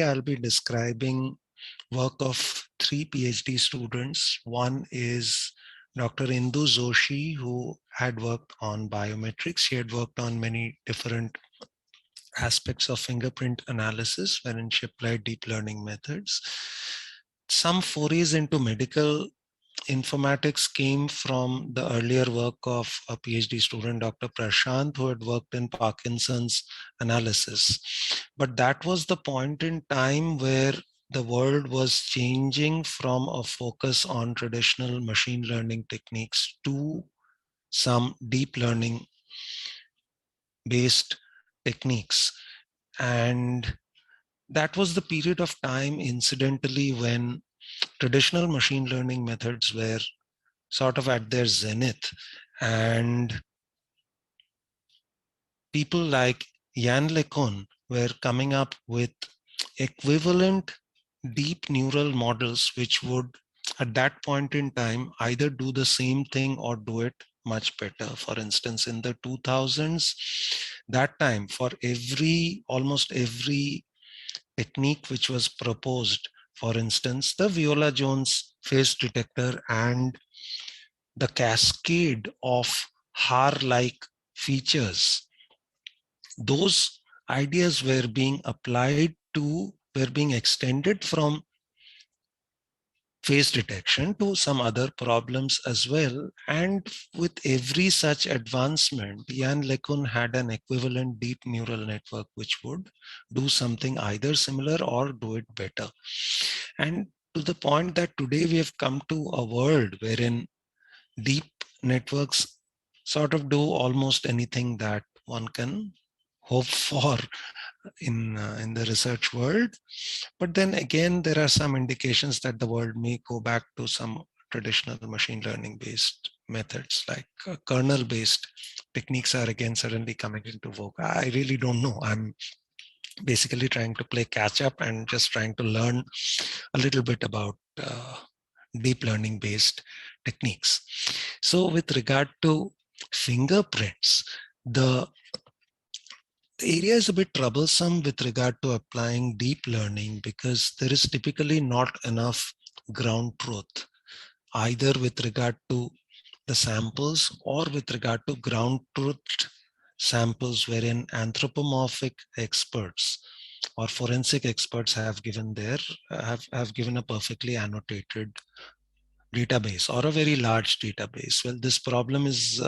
I'll be describing work of three PhD students. One is Dr. Indu Joshi, who had worked on biometrics. She had worked on many different aspects of fingerprint analysis, wherein she applied deep learning methods. Some forays into medical informatics came from the earlier work of a PhD student, Dr. Prashant, who had worked in Parkinson's analysis. But that was the point in time where the world was changing from a focus on traditional machine learning techniques to some deep learning based techniques. And that was the period of time, incidentally, when traditional machine learning methods were sort of at their zenith. And people like Jan LeCun were coming up with equivalent deep neural models, which would, at that point in time, either do the same thing or do it much better. For instance, in the 2000s, that time, for almost every technique which was proposed, for instance, the Viola-Jones face detector and the cascade of HAR-like features, those ideas were being extended from face detection to some other problems as well. And with every such advancement, Jan LeCun had an equivalent deep neural network which would do something either similar or do it better. And to the point that today we have come to a world wherein deep networks sort of do almost anything that one can hope for in the research world. But then again, there are some indications that the world may go back to some traditional machine learning based methods, like kernel based techniques are again suddenly coming into vogue. I really don't know. I'm basically trying to play catch up and just trying to learn a little bit about deep learning based techniques. So with regard to fingerprints, the area is a bit troublesome with regard to applying deep learning, because there is typically not enough ground truth, either with regard to the samples or with regard to ground truth samples, wherein anthropomorphic experts or forensic experts have given a perfectly annotated database or a very large database. Well, this problem is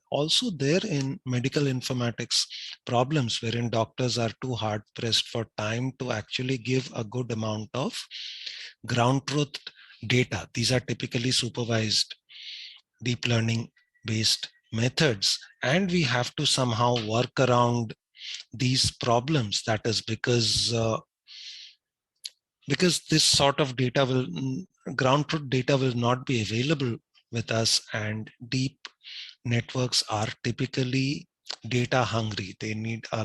also there in medical informatics problems, wherein doctors are too hard pressed for time to actually give a good amount of ground truth data. These are typically supervised deep learning based methods, and we have to somehow work around these problems. That is because this sort of data ground truth data will not be available with us, and deep networks are typically data hungry. They need a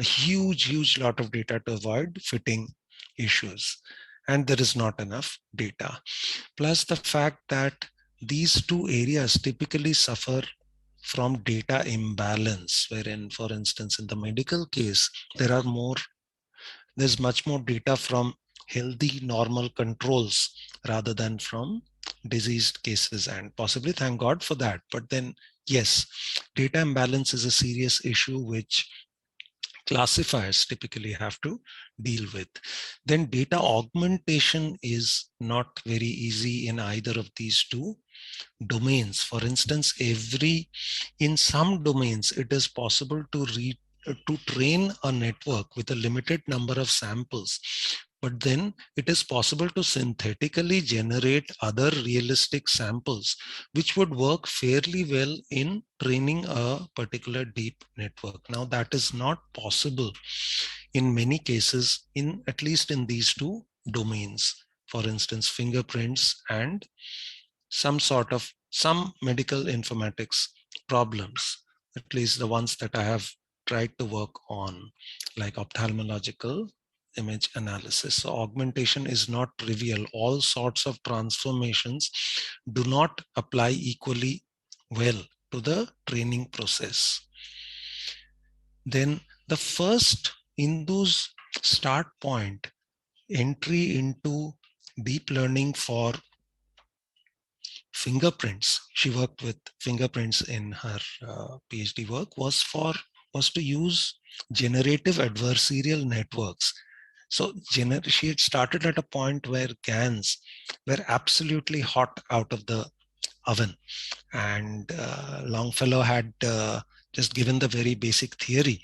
huge lot of data to avoid fitting issues, and there is not enough data. Plus the fact that these two areas typically suffer from data imbalance, wherein, for instance, in the medical case, there's much more data from healthy normal controls rather than from diseased cases, and possibly thank God for that. But then yes, data imbalance is a serious issue which classifiers typically have to deal with. Then data augmentation is not very easy in either of these two domains. For instance, in some domains, it is possible to train a network with a limited number of samples, but then it is possible to synthetically generate other realistic samples, which would work fairly well in training a particular deep network. Now, that is not possible in many cases, in at least in these two domains. For instance, fingerprints and some medical informatics problems, at least the ones that I have tried to work on, like ophthalmological image analysis. So augmentation is not trivial. All sorts of transformations do not apply equally well to the training process. Then the first Indu's start point entry into deep learning for fingerprints. She worked with fingerprints in her PhD work was to use generative adversarial networks. So she had started at a point where GANs were absolutely hot out of the oven, and Longfellow had just given the very basic theory.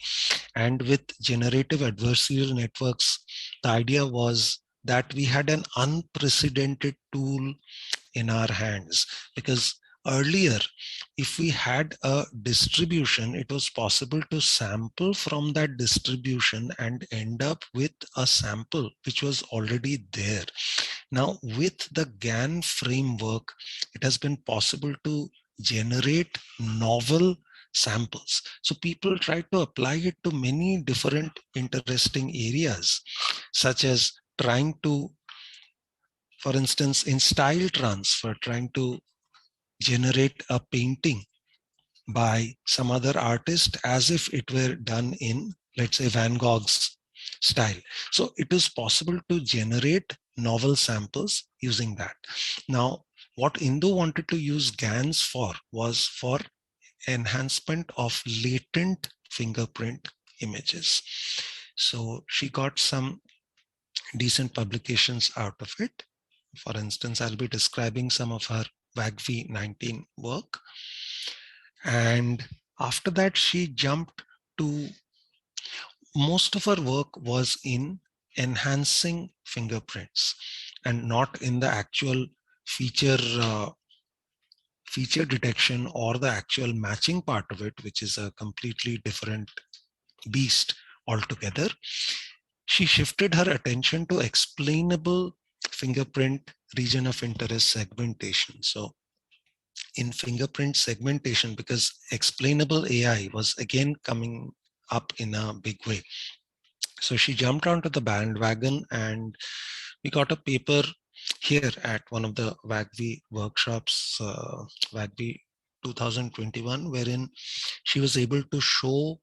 And with generative adversarial networks, the idea was that we had an unprecedented tool in our hands, because earlier, if we had a distribution, it was possible to sample from that distribution and end up with a sample which was already there. Now with the GAN framework, it has been possible to generate novel samples. So people try to apply it to many different interesting areas, such as trying to, for instance, in style transfer, trying to generate a painting by some other artist as if it were done in, let's say, Van Gogh's style. So it is possible to generate novel samples using that. Now, what Indu wanted to use GANs for was for enhancement of latent fingerprint images. So she got some decent publications out of it. For instance, I'll be describing some of her WAGV 19 work. And after that, she jumped to, most of her work was in enhancing fingerprints and not in the actual feature feature detection or the actual matching part of it, which is a completely different beast altogether. She shifted her attention to explainable fingerprint region of interest segmentation. So in fingerprint segmentation, because explainable AI was again coming up in a big way. So she jumped onto the bandwagon, and we got a paper here at one of the WAGV workshops, WAGV 2021, wherein she was able to show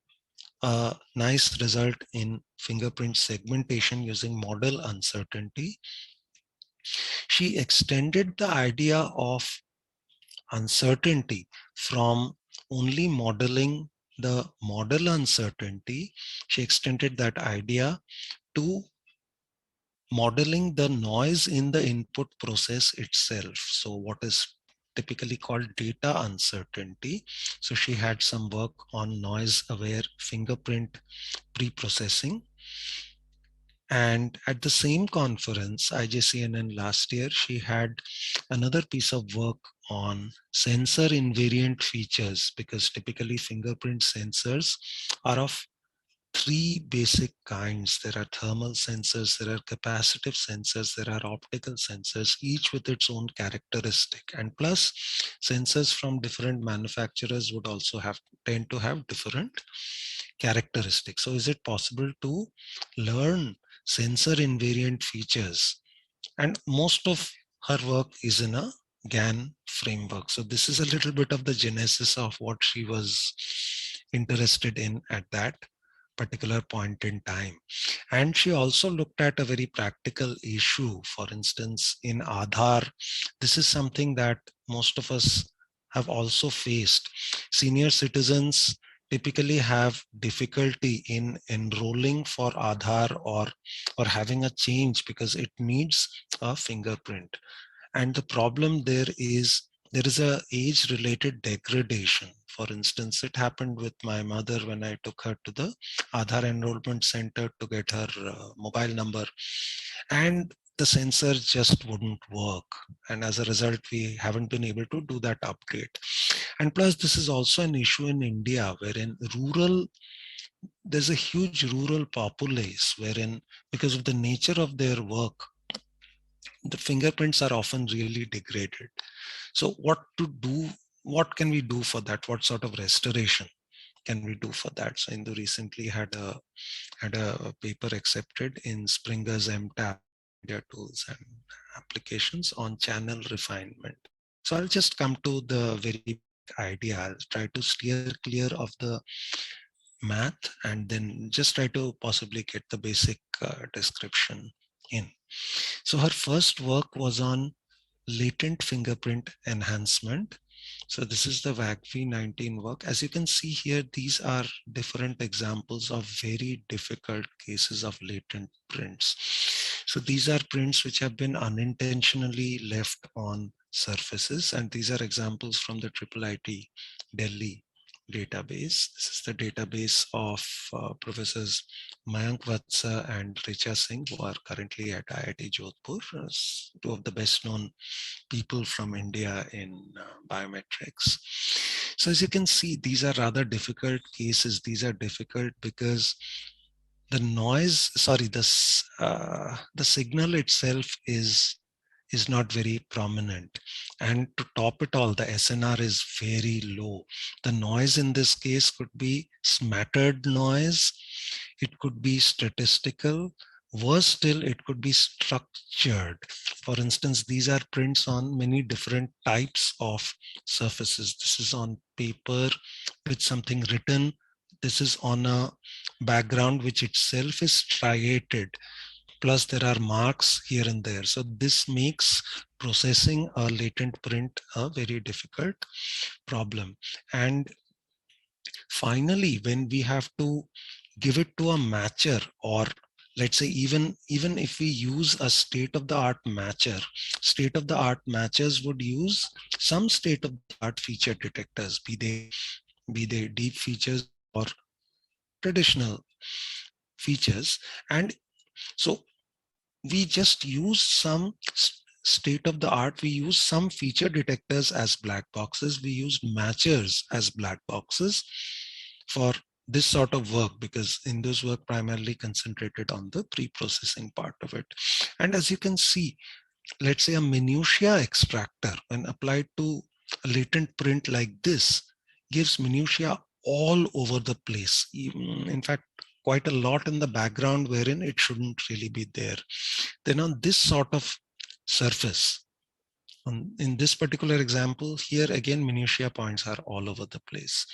a nice result in fingerprint segmentation using model uncertainty. She extended the idea of uncertainty from only modeling the model uncertainty. She extended that idea to modeling the noise in the input process itself. So what is typically called data uncertainty. So she had some work on noise aware fingerprint pre-processing. And at the same conference, IJCNN last year, she had another piece of work on sensor invariant features, because typically fingerprint sensors are of three basic kinds. There are thermal sensors, there are capacitive sensors, there are optical sensors, each with its own characteristic. And plus, sensors from different manufacturers would also tend to have different characteristics. So is it possible to learn sensor invariant features? And most of her work is in a GAN framework. So this is a little bit of the genesis of what she was interested in at that particular point in time. And she also looked at a very practical issue. For instance, in Aadhaar, this is something that most of us have also faced. Senior citizens typically have difficulty in enrolling for Aadhaar or having a change because it needs a fingerprint. And the problem there is a age related degradation. For instance, it happened with my mother when I took her to the Aadhaar enrollment center to get her mobile number, and the sensor just wouldn't work. And as a result, we haven't been able to do that update. And plus, this is also an issue in India, wherein there's a huge rural populace, wherein because of the nature of their work, the fingerprints are often really degraded. So what can we do for that? What sort of restoration can we do for that? So Indu recently had a paper accepted in Springer's MTAP, media tools and applications, on channel refinement. So I'll just come to the very idea. I'll try to steer clear of the math and then just try to possibly get the basic description in. So her first work was on latent fingerprint enhancement. So this is the WAGV-19 work. As you can see here, these are different examples of very difficult cases of latent prints. So these are prints which have been unintentionally left on surfaces, and these are examples from the IIIT Delhi database. This is the database of Professors Mayank Vatsa and Richa Singh, who are currently at IIT Jodhpur, two of the best known people from India in biometrics. So as you can see, these are rather difficult cases. These are difficult because the noise, sorry, the signal itself is not very prominent. And to top it all, the SNR is very low. The noise in this case could be smattered noise, it could be statistical, worse still, it could be structured. For instance, these are prints on many different types of surfaces. This is on paper with something written. This is on a background which itself is striated, plus there are marks here and there. So this makes processing a latent print a very difficult problem. And finally, when we have to give it to a matcher, or let's say even if we use a state of the art matcher, state of the art matchers would use some state of the art feature detectors, be they deep features or traditional features. And so we just use some state of the art, we use some feature detectors as black boxes, we use matchers as black boxes for this sort of work, because in those work primarily concentrated on the pre-processing part of it. And as you can see, let's say a minutia extractor, when applied to a latent print like this, gives minutia all over the place. In fact, quite a lot in the background wherein it shouldn't really be there. Then on this sort of surface, in this particular example here, again, minutia points are all over the place.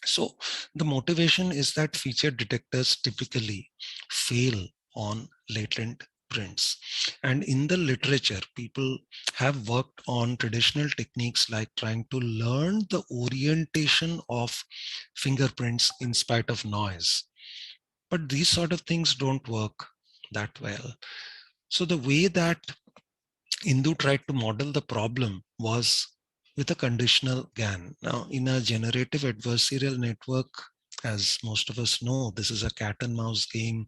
So the motivation is that feature detectors typically fail on latent prints. And in the literature, people have worked on traditional techniques like trying to learn the orientation of fingerprints in spite of noise. But these sort of things don't work that well. So the way that Indu tried to model the problem was with a conditional GAN. Now, in a generative adversarial network, as most of us know, this is a cat and mouse game.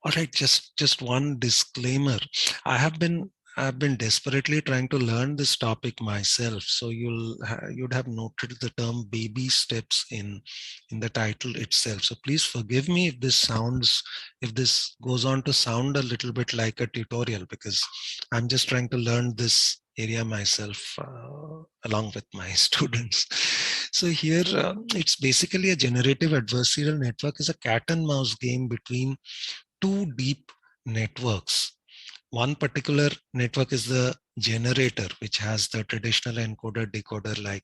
All right, just one disclaimer. I have been I've been desperately trying to learn this topic myself. So you'd have noted the term baby steps in the title itself. So please forgive me if this goes on to sound a little bit like a tutorial, because I'm just trying to learn this area myself along with my students. So here it's basically a generative adversarial network is a cat and mouse game between two deep networks. One particular network is the generator, which has the traditional encoder decoder like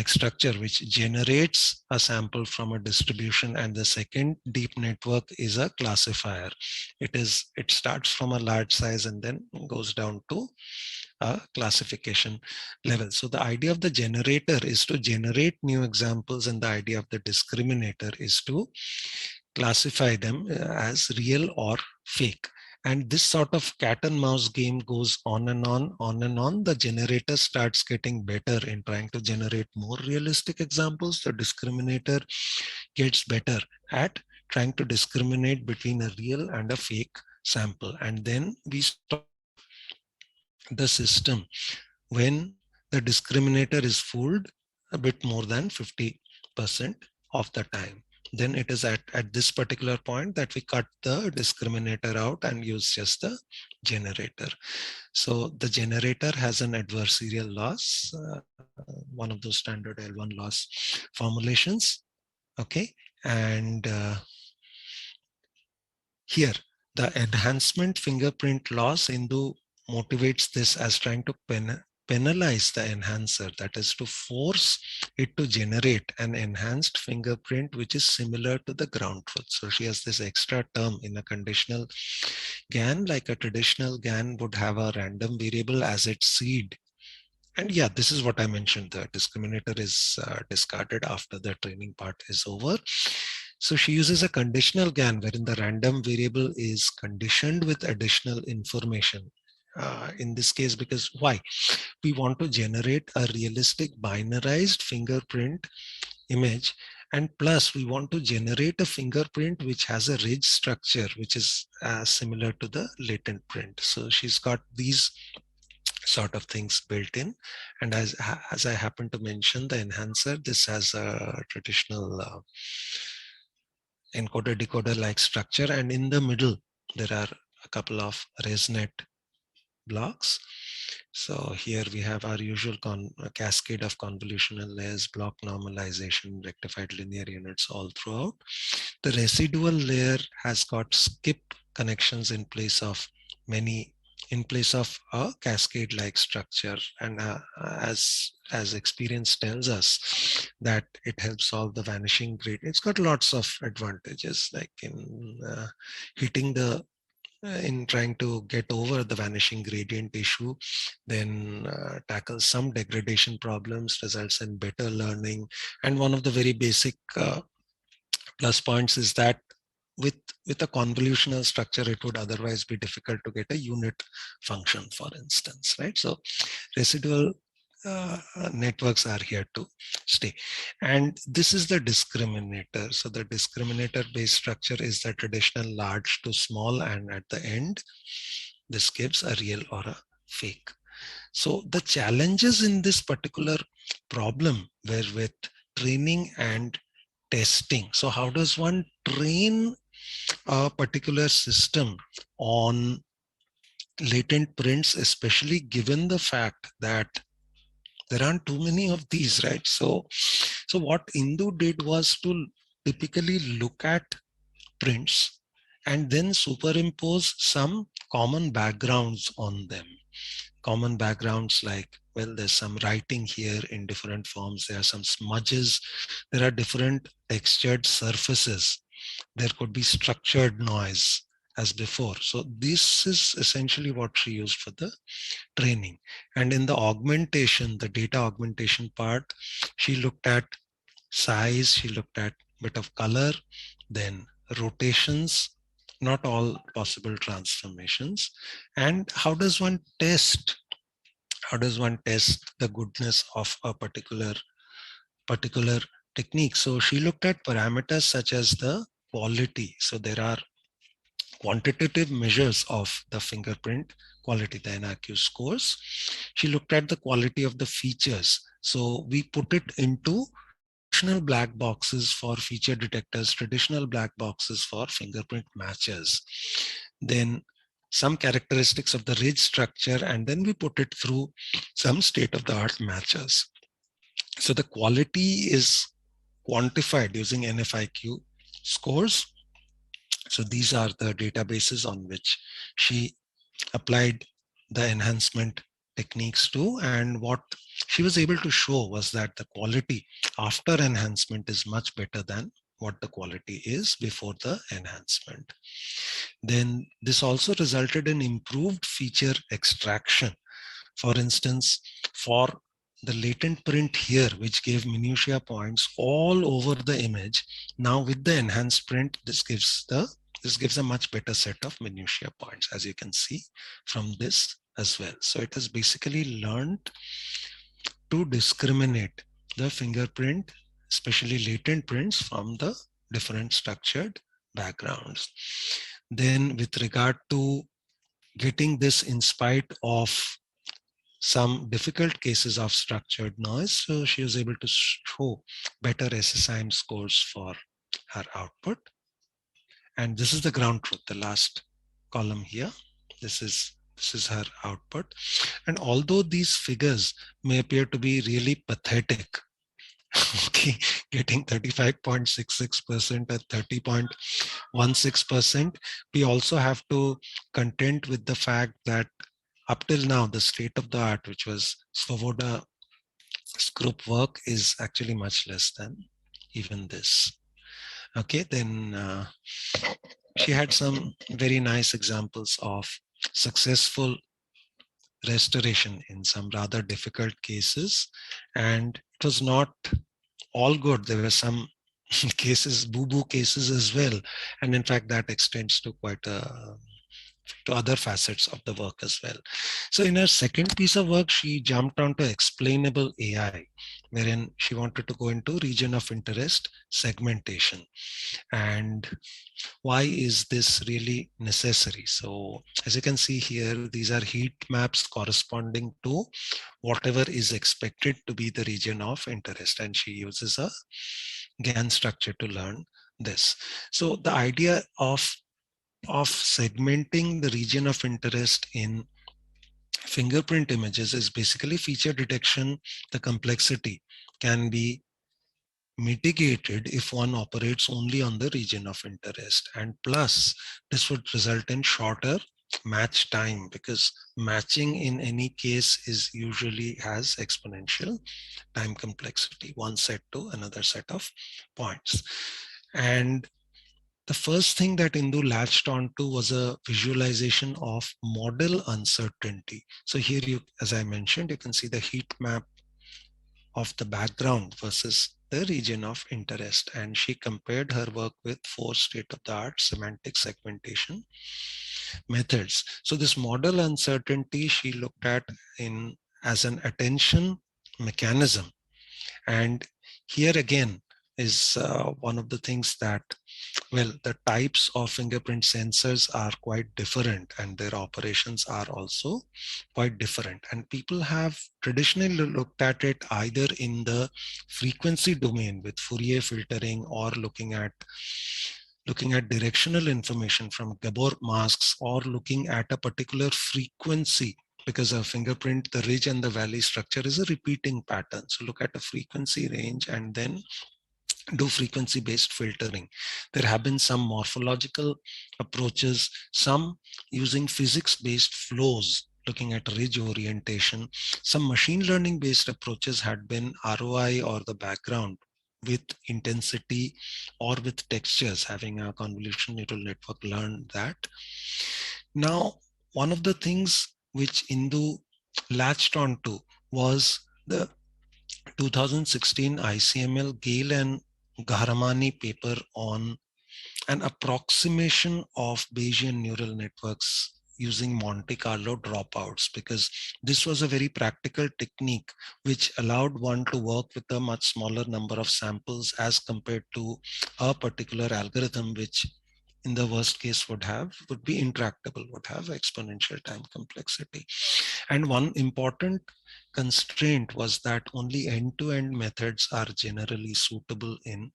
structure, which generates a sample from a distribution. And the second deep network is a classifier. It starts from a large size and then goes down to a classification level. So the idea of the generator is to generate new examples, and the idea of the discriminator is to classify them as real or fake. And this sort of cat and mouse game goes on and on and on. The generator starts getting better in trying to generate more realistic examples. The discriminator gets better at trying to discriminate between a real and a fake sample. And then we stop the system when the discriminator is fooled a bit more than 50% of the time. Then it is at this particular point that we cut the discriminator out and use just the generator. So the generator has an adversarial loss, one of those standard L1 loss formulations. Okay. And here, the enhancement fingerprint loss, Indu motivates this as trying to penalize the enhancer, that is to force it to generate an enhanced fingerprint which is similar to the ground truth. So she has this extra term in a conditional GAN, like a traditional GAN would have a random variable as its seed. And yeah, this is what I mentioned. The discriminator is discarded after the training part is over. So she uses a conditional GAN wherein the random variable is conditioned with additional information. In this case, because why? We want to generate a realistic binarized fingerprint image, and plus we want to generate a fingerprint which has a ridge structure which is similar to the latent print. So she's got these sort of things built in. And as I happen to mention, the enhancer, this has a traditional encoder decoder like structure, and in the middle there are a couple of ResNet blocks. So here we have our usual cascade of convolutional layers, block normalization, rectified linear units all throughout. The residual layer has got skip connections in place of a cascade like structure, and as experience tells us that it helps solve the vanishing gradient. It's got lots of advantages, like in hitting the in trying to get over the vanishing gradient issue, then tackles some degradation problems, results in better learning. And one of the very basic plus points is that with a convolutional structure, it would otherwise be difficult to get a unit function, for instance, right? So residual networks are here to stay. And this is the discriminator. So the discriminator based structure is the traditional large to small, and at the end, this gives a real or a fake. So the challenges in this particular problem were with training and testing. So how does one train a particular system on latent prints, especially given the fact that there aren't too many of these, right? So what Indu did was to typically look at prints and then superimpose some common backgrounds on them. Common backgrounds like, well, there's some writing here in different forms, there are some smudges, there are different textured surfaces, there could be structured noise as before. So this is essentially what she used for the training. And in the augmentation, the data augmentation part, she looked at size, she looked at bit of color, then rotations, not all possible transformations. And how does one test the goodness of a particular technique? So she looked at parameters such as the quality. So there are quantitative measures of the fingerprint quality, the NRQ scores. She looked at the quality of the features. So we put it into traditional black boxes for feature detectors, traditional black boxes for fingerprint matches. Then some characteristics of the ridge structure, and then we put it through some state-of-the-art matches. So the quality is quantified using NFIQ scores. So these are the databases on which she applied the enhancement techniques to. And what she was able to show was that the quality after enhancement is much better than what the quality is before the enhancement. Then this also resulted in improved feature extraction. For instance, for the latent print here, which gave minutia points all over the image, now with the enhanced print, this gives a much better set of minutia points, as you can see from this as well. So it has basically learned to discriminate the fingerprint, especially latent prints, from the different structured backgrounds. Then with regard to getting this in spite of some difficult cases of structured noise, so she was able to show better SSIM scores for her output. And this is the ground truth, the last column here. This is her output. And although these figures may appear to be really pathetic, okay, getting 35.66% at 30.16%, we also have to contend with the fact that up till now, the state of the art, which was Svoboda's group work, is actually much less than even this. Okay, then she had some very nice examples of successful restoration in some rather difficult cases. And it was not all good. There were some cases, boo-boo cases as well. And in fact, that extends to quite to other facets of the work as well. So in her second piece of work, she jumped onto explainable AI, wherein she wanted to go into region of interest segmentation. And why is this really necessary? So as you can see here, these are heat maps corresponding to whatever is expected to be the region of interest. And she uses a GAN structure to learn this. So the idea of segmenting the region of interest in fingerprint images is basically feature detection. The complexity can be mitigated if one operates only on the region of interest. And plus, this would result in shorter match time, because matching in any case is usually has exponential time complexity, one set to another set of points. And the first thing that Indu latched onto was a visualization of model uncertainty. So here you, as I mentioned, you can see the heat map of the background versus the region of interest. And she compared her work with 4 state-of-the-art semantic segmentation methods. So this model uncertainty she looked at in as an attention mechanism. And here again is one of the things that, well, the types of fingerprint sensors are quite different, and their operations are also quite different. And people have traditionally looked at it either in the frequency domain with Fourier filtering, or looking at directional information from Gabor masks, or looking at a particular frequency, because a fingerprint, the ridge and the valley structure is a repeating pattern. So look at a frequency range and then do frequency-based filtering. There have been some morphological approaches, some using physics-based flows, looking at ridge orientation. Some machine learning-based approaches had been ROI, or the background with intensity or with textures, having a convolutional neural network learn that. Now, one of the things which Indu latched onto was the 2016 ICML Gale and Gharamani paper on an approximation of Bayesian neural networks using Monte Carlo dropouts, because this was a very practical technique which allowed one to work with a much smaller number of samples as compared to a particular algorithm, which in the worst case would be intractable, would have exponential time complexity. And one important constraint was that only end-to-end methods are generally suitable in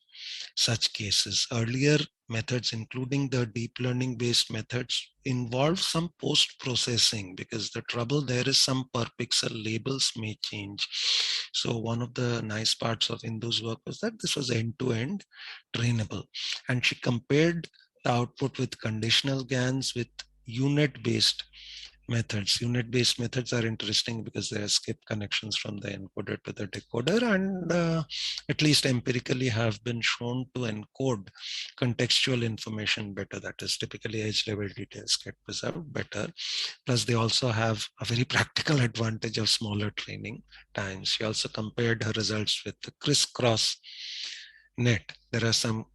such cases. Earlier methods, including the deep learning based methods, involve some post-processing, because the trouble there is some per pixel labels may change. So one of the nice parts of Indu's work was that this was end-to-end trainable. And she compared the output with conditional GANs with unit-based methods. Unit-based methods are interesting because there are skip connections from the encoder to the decoder, and at least empirically have been shown to encode contextual information better. That is, typically edge level details get preserved better. Plus, they also have a very practical advantage of smaller training times. She also compared her results with the crisscross net. There are some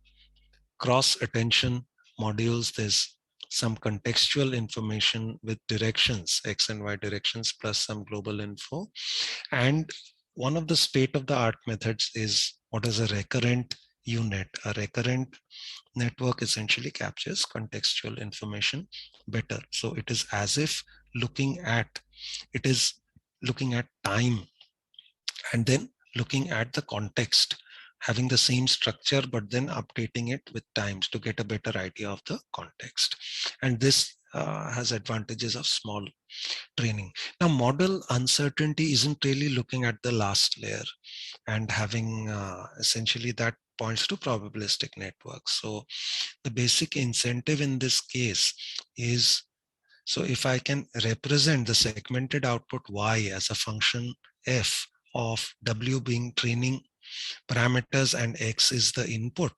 cross attention modules. There's some contextual information with directions, X and Y directions, plus some global info. And one of the state of the art methods is what is a recurrent unit. A recurrent network essentially captures contextual information better. So it is as if it is looking at time and then looking at the context, having the same structure, but then updating it with times to get a better idea of the context. And this has advantages of small training. Now, model uncertainty isn't really looking at the last layer and having essentially that points to probabilistic networks. So the basic incentive in this case is So if I can represent the segmented output y as a function f of w being training parameters and x is the input,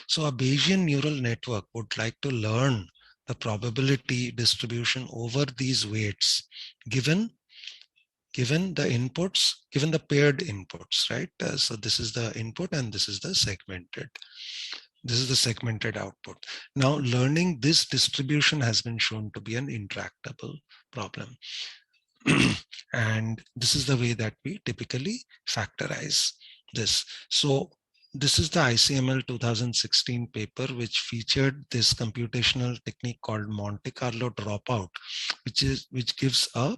so a Bayesian neural network would like to learn the probability distribution over these weights given the inputs, given the paired inputs, right? So this is the input and this is the segmented. This is the segmented output. Now, learning this distribution has been shown to be an intractable problem. And this is the way that we typically factorize this. So this is the ICML 2016 paper, which featured this computational technique called Monte Carlo dropout, which gives a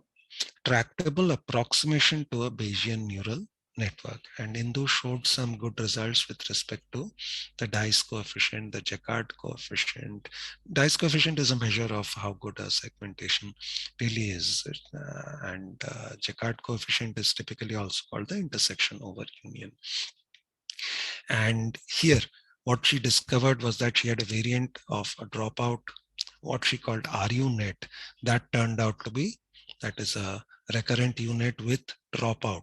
tractable approximation to a Bayesian neural network. And Indu showed some good results with respect to the dice coefficient, the Jaccard coefficient. Dice coefficient is a measure of how good a segmentation really is. And Jaccard coefficient is typically also called the intersection over union. And here, what she discovered was that she had a variant of a dropout, what she called RUNet, that turned out to be, that is a recurrent unit with dropout.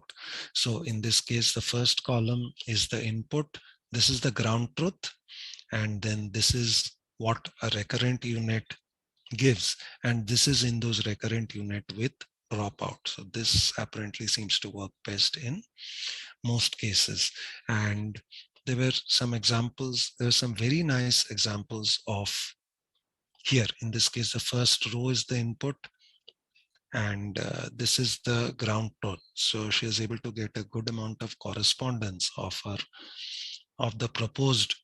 So in this case, the first column is the input. This is the ground truth. And then this is what a recurrent unit gives. And this is in those recurrent unit with dropout. So this apparently seems to work best in most cases. And there were some examples, there were some very nice examples of here. In this case, the first row is the input, and this is the ground truth. So she is able to get a good amount of correspondence of the proposed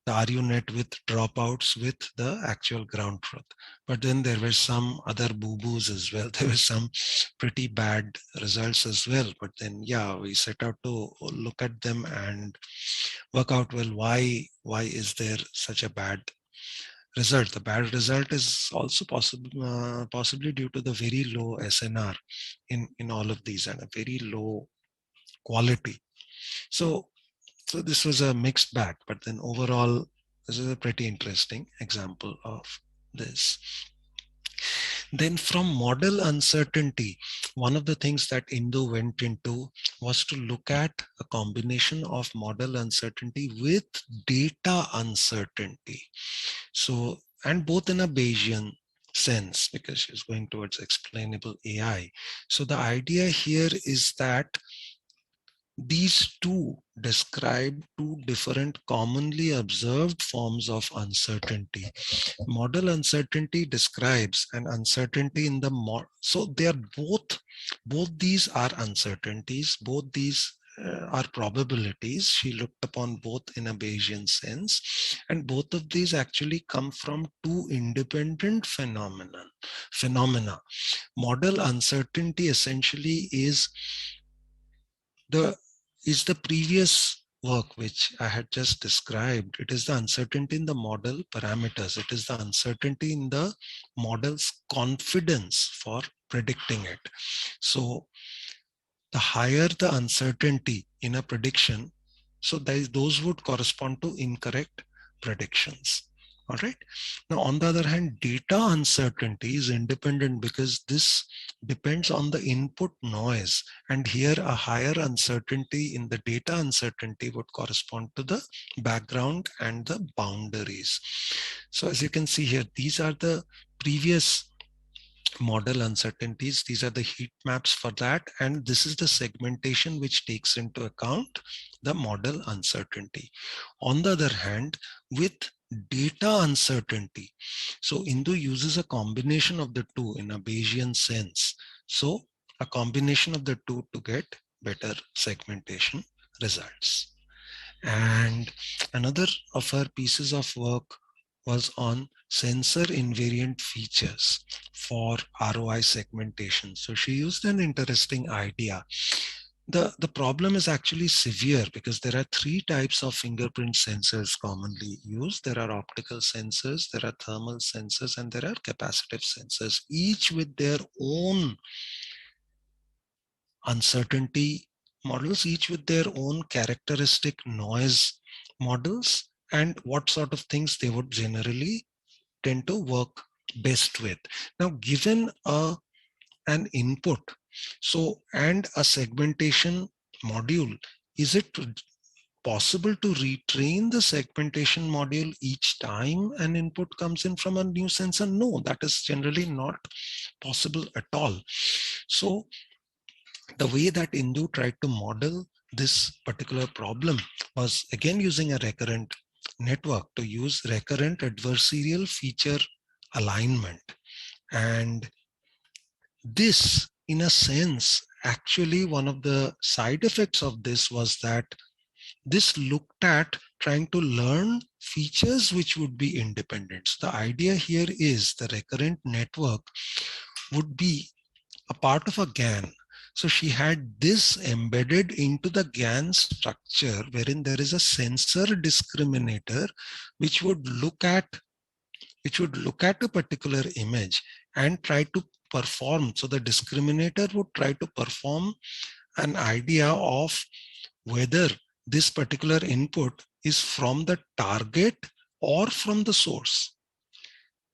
RUNet with dropouts with the actual ground truth. But then there were some other boo-boos as well. There were some pretty bad results as well. But then, yeah, we set out to look at them and work out, well, why is there such a bad result? The bad result is also possibly due to the very low SNR in all of these and a very low quality. So this was a mixed bag, but then overall, this is a pretty interesting example of this. Then from model uncertainty, one of the things that Indu went into was to look at a combination of model uncertainty with data uncertainty. So, and both in a Bayesian sense, because she's going towards explainable AI. So the idea here is that these two describe two different commonly observed forms of uncertainty. Model uncertainty describes an uncertainty in the so they are both these are uncertainties, both these are probabilities. She looked upon both in a Bayesian sense, and both of these actually come from two independent phenomena. Model uncertainty essentially the the previous work which I had just described. It is the uncertainty in the model parameters. It is the uncertainty in the model's confidence for predicting it. So the higher the uncertainty in a prediction, so those would correspond to incorrect predictions. All right. Now, on the other hand, data uncertainty is independent because this depends on the input noise. And here, a higher uncertainty in the data uncertainty would correspond to the background and the boundaries. So as you can see here, these are the previous model uncertainties. These are the heat maps for that. And this is the segmentation which takes into account the model uncertainty. On the other hand, with data uncertainty, so Indu uses a combination of the two in a Bayesian sense. So a combination of the two to get better segmentation results. And another of her pieces of work was on sensor invariant features for ROI segmentation. So she used an interesting idea. The problem is actually severe because there are three types of fingerprint sensors commonly used. There are optical sensors, there are thermal sensors, and there are capacitive sensors, each with their own uncertainty models, each with their own characteristic noise models, and what sort of things they would generally tend to work best with. Now, given an input, so and a segmentation module, is it possible to retrain the segmentation module each time an input comes in from a new sensor? No, that is generally not possible at all. So the way that Indu tried to model this particular problem was again using a recurrent network to use recurrent adversarial feature alignment. And this, in a sense, actually one of the side effects of this was that this looked at trying to learn features which would be independent. So the idea here is the recurrent network would be a part of a GAN. So she had this embedded into the GAN structure, wherein there is a sensor discriminator which would look at a particular image and try to perform. So the discriminator would try to perform an idea of whether this particular input is from the target or from the source.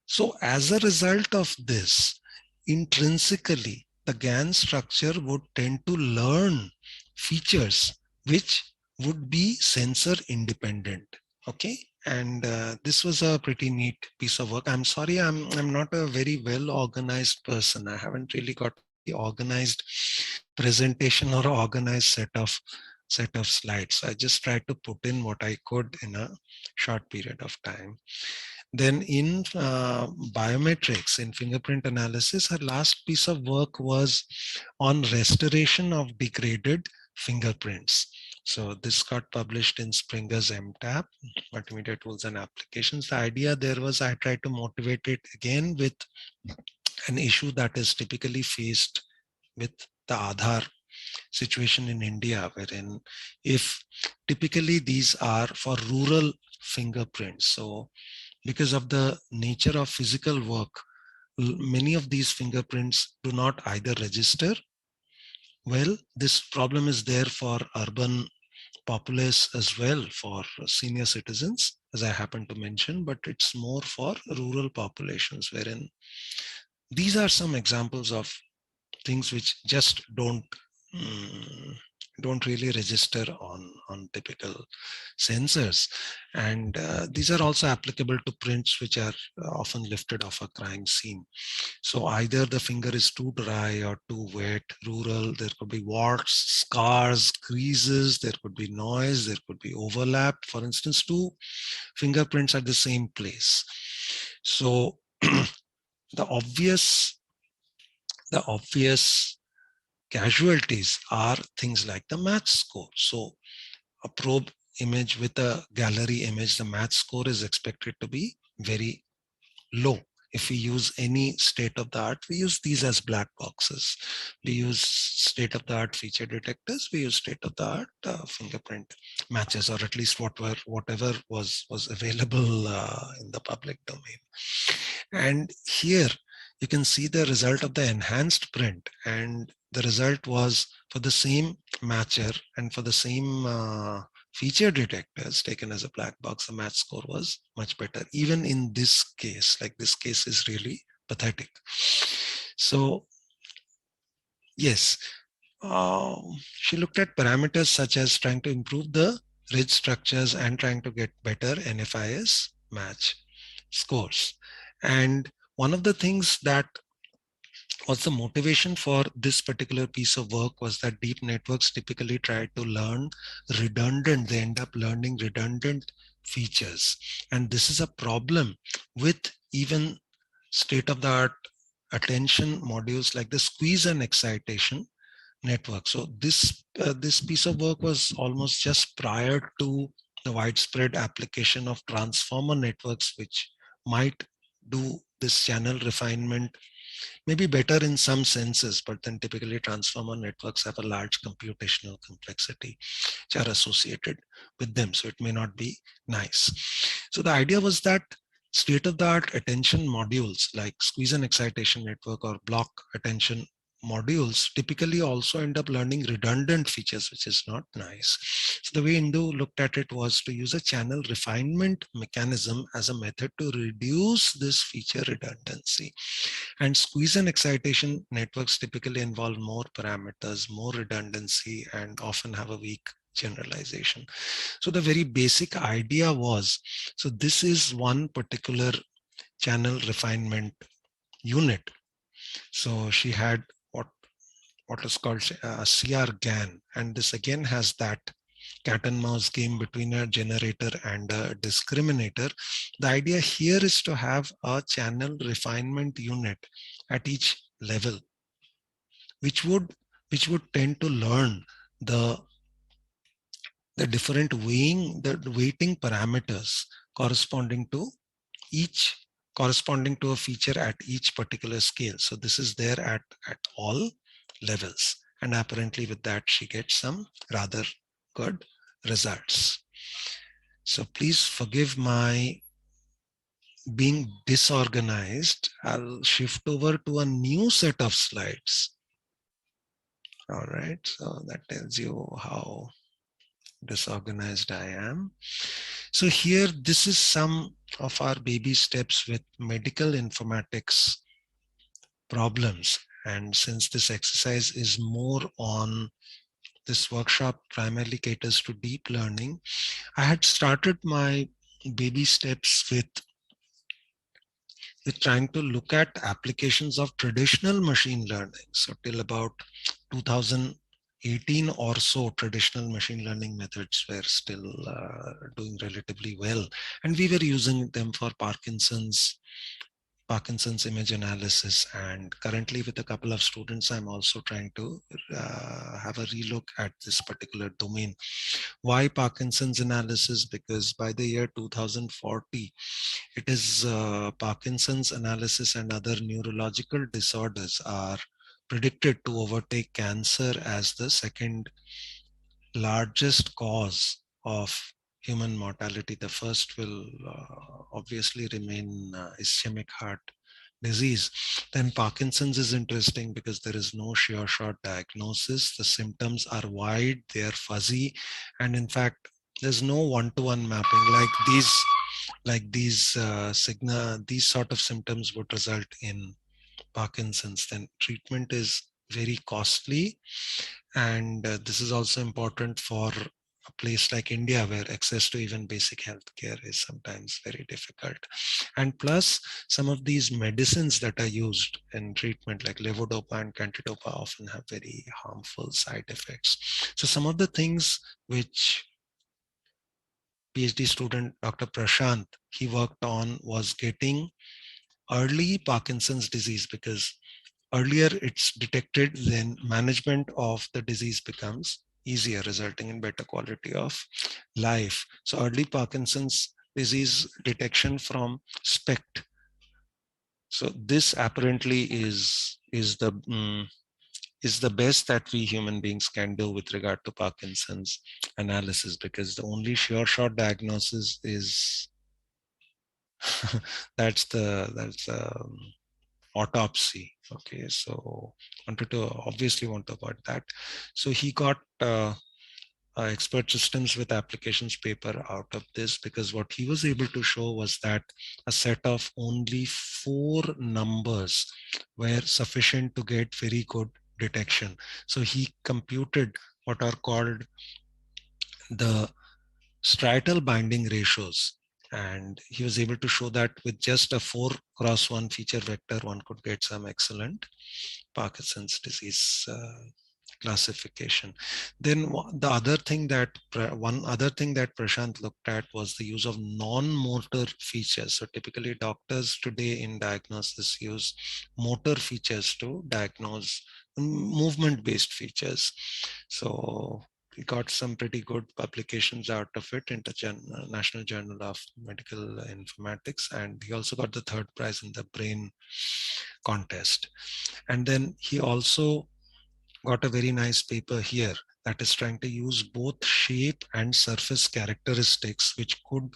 So as a result of this, intrinsically, the GAN structure would tend to learn features which would be sensor independent. Okay. And this was a pretty neat piece of work. I'm sorry, I'm not a very well organized person. I haven't really got a very organized presentation or organized set of slides. I just tried to put in what I could in a short period of time. Then in biometrics, in fingerprint analysis, her last piece of work was on restoration of degraded fingerprints. So this got published in Springer's MTAP, Multimedia Tools and Applications. The idea there was I tried to motivate it again with an issue that is typically faced with the Aadhaar situation in India, wherein if typically these are for rural fingerprints. So because of the nature of physical work, many of these fingerprints do not either register well. This problem is there for urban populace as well, for senior citizens, as I happen to mention, but it's more for rural populations, wherein these are some examples of things which just mm, don't really register on typical sensors. And these are also applicable to prints which are often lifted off a crime scene. So either the finger is too dry or too wet, rural, there could be warts, scars, creases, there could be noise, there could be overlap. For instance, two fingerprints at the same place. So the obvious casualties are things like the match score. So a probe image with a gallery image, the match score is expected to be very low. If we use any state of the art, we use these as black boxes. We use state of the art feature detectors. We use state of the art fingerprint matches, or at least whatever was available in the public domain. And here you can see the result of the enhanced print, and the result was for the same matcher and for the same feature detectors taken as a black box, the match score was much better. Even in this case, like this case is really pathetic. So yes, she looked at parameters such as trying to improve the ridge structures and trying to get better NFIS match scores. And one of the things that was the motivation for this particular piece of work was that deep networks typically try to learn redundant, they end up learning redundant features. And this is a problem with even state-of-the-art attention modules like the squeeze and excitation network. So this piece of work was almost just prior to the widespread application of transformer networks, which might do this channel refinement maybe better in some senses, but then typically transformer networks have a large computational complexity which are associated with them. So it may not be nice. So the idea was that state-of-the-art attention modules like squeeze and excitation network or block attention modules typically also end up learning redundant features, which is not nice. So the way Indu looked at it was to use a channel refinement mechanism as a method to reduce this feature redundancy. And squeeze and excitation networks typically involve more parameters, more redundancy, and often have a weak generalization. So the very basic idea was, so this is one particular channel refinement unit. So she had what is called a CR GAN, and this again has that cat and mouse game between a generator and a discriminator. The idea here is to have a channel refinement unit at each level, which would tend to learn the the weighting parameters corresponding to each corresponding to a feature at each particular scale. So this is there at all levels. And apparently with that, she gets some rather good results. So please forgive my being disorganized. I'll shift over to a new set of slides. All right, so that tells you how disorganized I am. So here, this is some of our baby steps with medical informatics problems. And since this exercise is more on, this workshop primarily caters to deep learning, I had started my baby steps with trying to look at applications of traditional machine learning. So till about 2018 or so, traditional machine learning methods were still doing relatively well. And we were using them for Parkinson's image analysis. And currently with a couple of students, I'm also trying to have a relook at this particular domain. Why Parkinson's analysis? Because by the year 2040, it is Parkinson's analysis and other neurological disorders are predicted to overtake cancer as the second largest cause of human mortality. The first will obviously remain ischemic heart disease. Then Parkinson's is interesting because there is no sure shot diagnosis. The symptoms are wide, they are fuzzy, and in fact, there's no one-to-one mapping these sort of symptoms would result in Parkinson's. Then treatment is very costly, and this is also important for a place like India, where access to even basic healthcare is sometimes very difficult. And plus, some of these medicines that are used in treatment, like levodopa and cantidopa, often have very harmful side effects. So some of the things which PhD student Dr. Prashant, he worked on was getting early Parkinson's disease, because earlier it's detected, then management of the disease becomes easier, resulting in better quality of life. So early Parkinson's disease detection from SPECT. So this apparently is the best that we human beings can do with regard to Parkinson's analysis, because the only sure shot diagnosis is that's autopsy. Okay, so wanted to obviously want to avoid that. So he got expert systems with applications paper out of this, because what he was able to show was that a set of only 4 numbers were sufficient to get very good detection. So he computed what are called the striatal binding ratios, and he was able to show that with just a 4x1 feature vector, one could get some excellent Parkinson's disease classification. Then one other thing that Prashant looked at was the use of non-motor features. So typically doctors today in diagnosis use motor features to diagnose movement-based features. So we got some pretty good publications out of it in the National Journal of Medical Informatics, and he also got the 3rd prize in the brain contest. And then he also got a very nice paper here that is trying to use both shape and surface characteristics, which could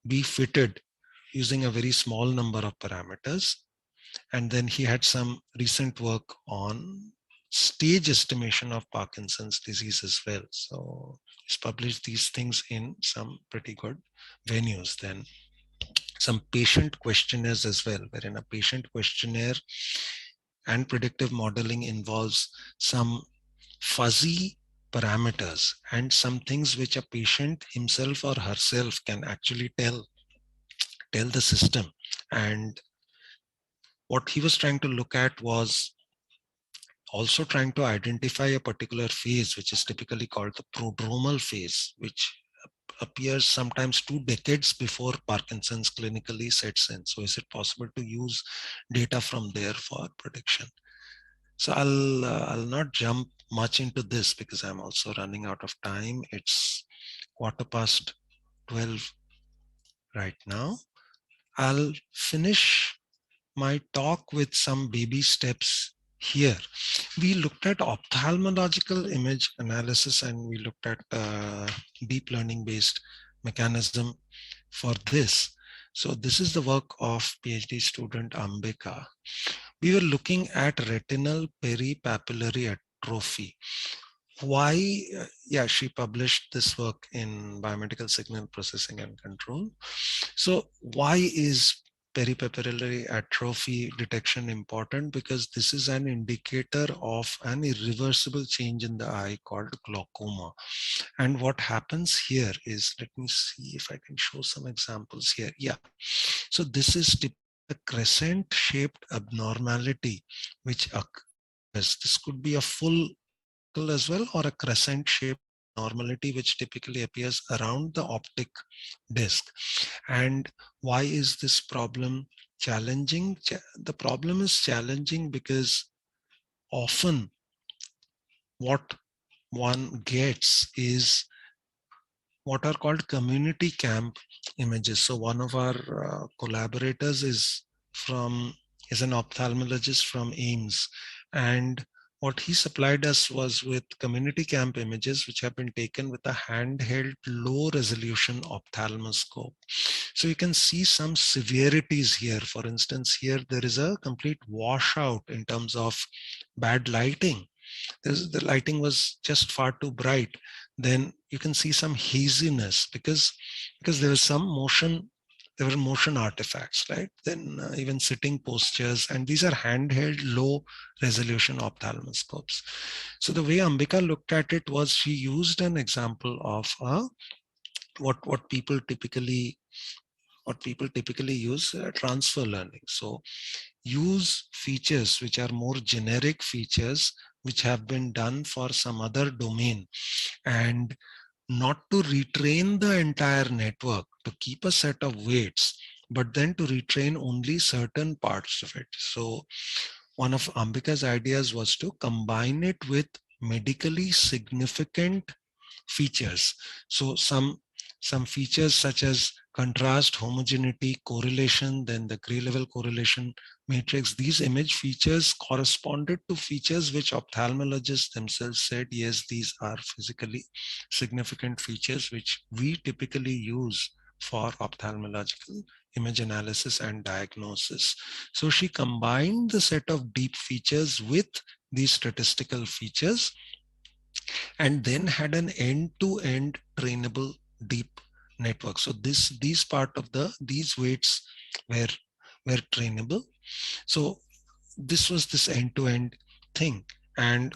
be fitted using a very small number of parameters, And then he had some recent work on stage estimation of Parkinson's disease as well. So he's published these things in some pretty good venues. Then some patient questionnaires as well, wherein a patient questionnaire and predictive modeling involves some fuzzy parameters and some things which a patient himself or herself can actually tell the system. And what he was trying to look at was also trying to identify a particular phase, which is typically called the prodromal phase, which appears sometimes 2 decades before Parkinson's clinically sets in. So is it possible to use data from there for prediction? So I'll not jump much into this because I'm also running out of time. It's 12:15 right now. I'll finish my talk with some baby steps here. We looked at ophthalmological image analysis and we looked at deep learning based mechanism for this. So this is the work of PhD student Ambika. We were looking at retinal peripapillary atrophy. Why? Yeah, she published this work in Biomedical Signal Processing and Control. So why is peripapillary atrophy detection important? Because this is an indicator of an irreversible change in the eye called glaucoma. And what happens here is, let me see if I can show some examples here. Yeah. So this is a crescent shaped abnormality which occurs. This could be a full as well or a crescent shaped abnormality which typically appears around the optic disc. And why is this problem challenging? The problem is challenging because often what one gets is what are called community camp images. So one of our collaborators is an ophthalmologist from Ames, and what he supplied us was with community camp images which have been taken with a handheld low resolution ophthalmoscope. So you can see some severities here. For instance, here there is a complete washout in terms of bad lighting. The lighting was just far too bright. Then you can see some haziness because there was some motion. There were motion artifacts, right? Then even sitting postures, and these are handheld low resolution ophthalmoscopes. So the way Ambika looked at it was she used an example of what people typically use transfer learning. So use features which are more generic features which have been done for some other domain, and not to retrain the entire network to keep a set of weights, but then to retrain only certain parts of it. So one of Ambika's ideas was to combine it with medically significant features. So some features such as contrast, homogeneity, correlation, then the gray level correlation matrix, these image features corresponded to features which ophthalmologists themselves said, yes, these are physically significant features which we typically use for ophthalmological image analysis and diagnosis. So she combined the set of deep features with these statistical features and then had an end-to-end trainable deep network. So these part of these weights were trainable. So this was this end-to-end thing. And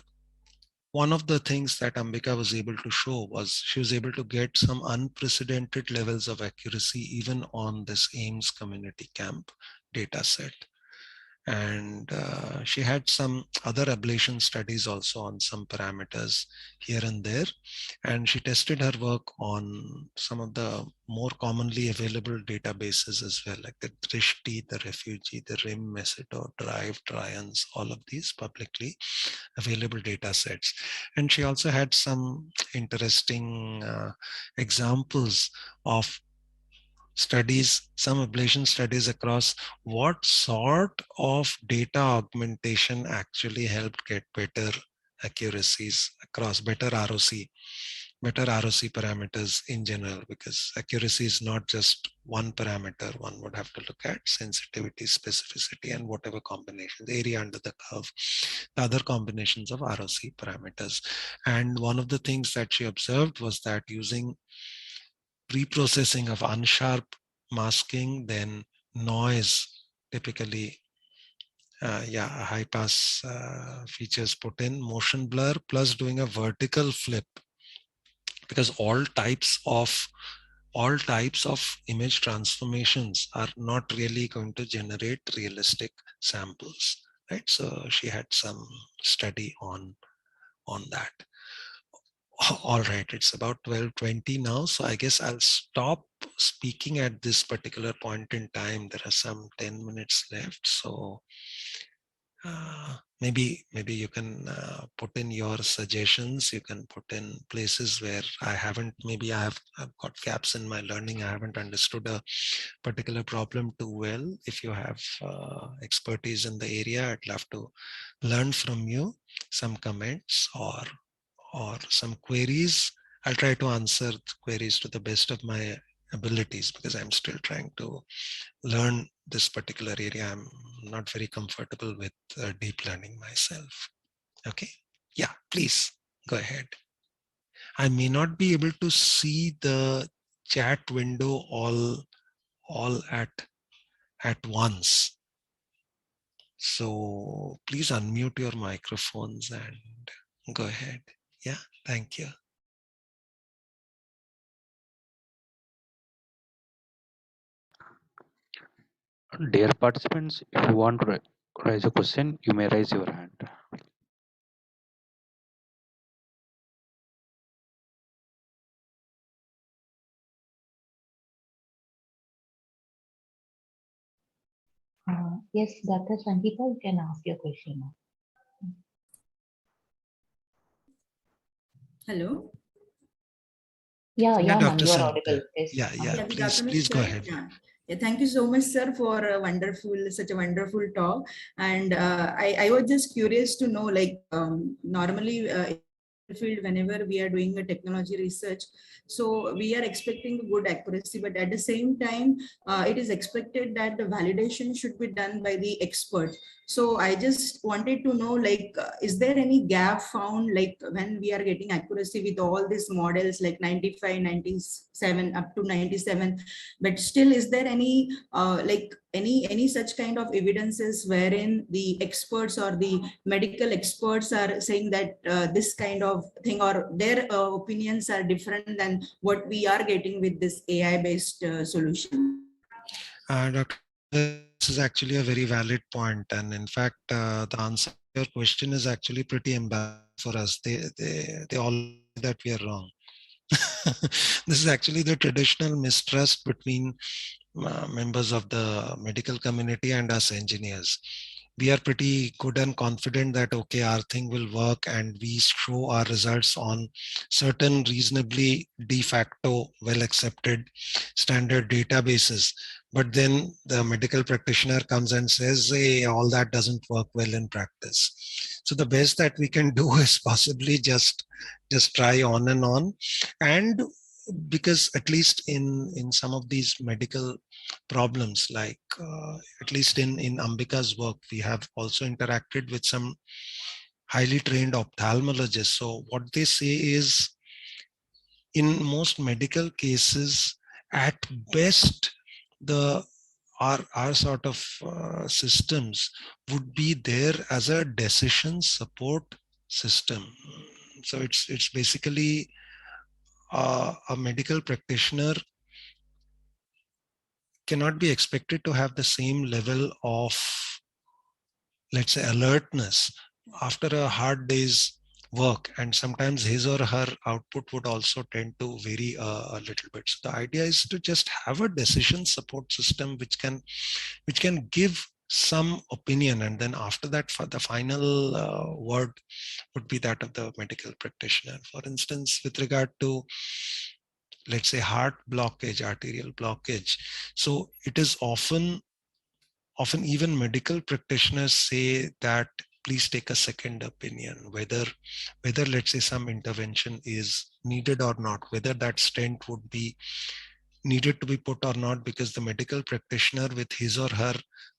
one of the things that Ambika was able to show was she was able to get some unprecedented levels of accuracy even on this Ames community camp data set. And she had some other ablation studies also on some parameters here and there. And she tested her work on some of the more commonly available databases as well, like the Drishti, the Refugee, the RIM, Mesito, Drive, Trions, all of these publicly available data sets. And she also had some interesting examples of studies, some ablation studies across what sort of data augmentation actually helped get better accuracies across better ROC better ROC parameters in general, because accuracy is not just one parameter. One would have to look at sensitivity, specificity, and whatever combination, the area under the curve, the other combinations of ROC parameters. And one of the things that she observed was that using pre-processing of unsharp masking, then noise, typically high pass features put in, motion blur, plus doing a vertical flip, because all types of image transformations are not really going to generate realistic samples, right? So she had some study on that. All right, it's about 12:20 now, so I guess I'll stop speaking at this particular point in time. There are some 10 minutes left, so maybe you can put in your suggestions. You can put in places where I haven't, maybe I've got gaps in my learning. I haven't understood a particular problem too well. If you have expertise in the area, I'd love to learn from you some comments or some queries. I'll try to answer the queries to the best of my abilities, because I'm still trying to learn this particular area. I'm not very comfortable with deep learning myself. Okay. Yeah, please go ahead. I may not be able to see the chat window all at once. So please unmute your microphones and go ahead. Yeah, thank you. Dear participants, if you want to raise a question, you may raise your hand. Yes, Dr. Sangeeta, you can ask your question now. Hello. Yeah, ma'am, Dr. you are Sangita. audible. Yes. Yeah, good afternoon, Please go sir. ahead. Yeah, thank you so much, sir, for such a wonderful talk. And I was just curious to know, like, normally in the field, whenever we are doing a technology research, so we are expecting good accuracy, but at the same time, it is expected that the validation should be done by the expert. So I just wanted to know, like, is there any gap found, like when we are getting accuracy with all these models, like 95, 97, up to 97, but still, is there any like any such kind of evidences wherein the experts or the medical experts are saying that this kind of thing, or their opinions are different than what we are getting with this AI based solution? Dr. This is actually a very valid point, and in fact, the answer to your question is actually pretty embarrassing for us. They all say that we are wrong. This is actually the traditional mistrust between members of the medical community and us engineers. We are pretty good and confident that, okay, our thing will work, and we show our results on certain reasonably de facto well accepted standard databases. But then the medical practitioner comes and says, hey, all that doesn't work well in practice. So the best that we can do is possibly just try on and on. And because at least in some of these medical problems, like at least in Ambika's work, we have also interacted with some highly trained ophthalmologists. So what they say is, in most medical cases, at best, the our sort of systems would be there as a decision support system. So it's basically a medical practitioner cannot be expected to have the same level of, let's say, alertness after a hard day's work, and sometimes his or her output would also tend to vary a little bit. So the idea is to just have a decision support system which can give some opinion, and then after that, for the final word would be that of the medical practitioner. For instance, with regard to, let's say, heart blockage, arterial blockage, so it is often even medical practitioners say that please take a second opinion, whether let's say some intervention is needed or not, whether that stent would be needed to be put or not, because the medical practitioner with his or her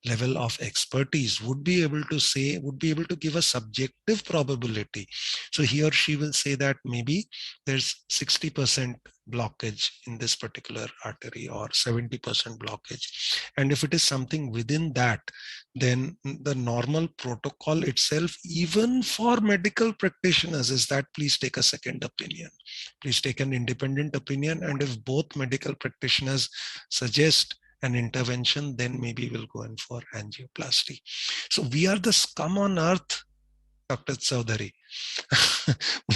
level of expertise would be able to give a subjective probability. So he or she will say that maybe there's 60% blockage in this particular artery or 70% blockage. And if it is something within that, then the normal protocol itself, even for medical practitioners, is that please take a second opinion. Please take an independent opinion. And if both medical practitioners suggest an intervention, then maybe we'll go in for angioplasty. So we are the scum on earth, Dr. Chaudhary.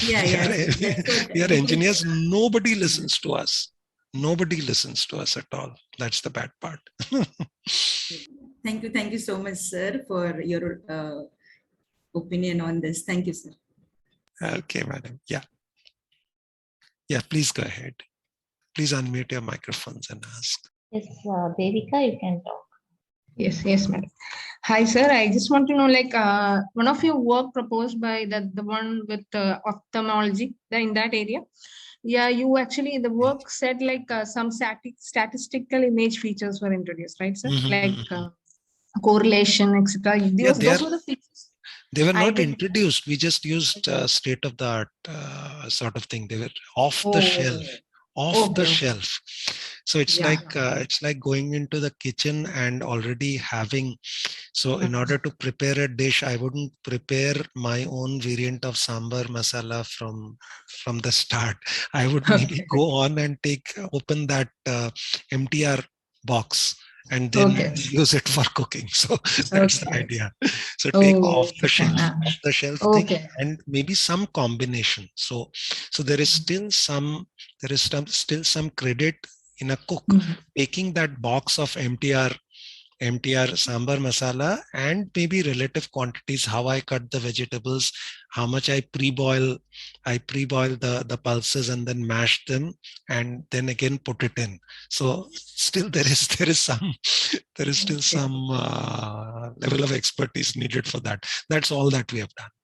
Yeah, yeah. That's what. We are engineers. Nobody listens to us. Nobody listens to us at all. That's the bad part. Thank you so much, sir, for your opinion on this. Thank you, sir. Okay, madam. Yeah. Yeah, please go ahead. Please unmute your microphones and ask. Yes, Devika, you can talk. Yes, madam. Hi, sir. I just want to know, like, one of your work proposed by the one with ophthalmology in that area. Yeah, you actually, the work said like some statistical image features were introduced, right, sir? Like correlation, etc. Those were the features. They were not introduced. We just used state of the art sort of thing. They were off the shelf. The shelf. So it's like going into the kitchen and already having. So in order to prepare a dish, I wouldn't prepare my own variant of sambar masala from the start. I would maybe go on and open that MTR box and then use it for cooking. So that's the idea. So take off the shelf thing and maybe some combination. So there is still some credit in a cook taking that box of MTR sambar masala and maybe relative quantities, how I cut the vegetables, how much I pre-boil the pulses and then mash them and then again put it in. So still there is still some level of expertise needed for that. That's all that we have done.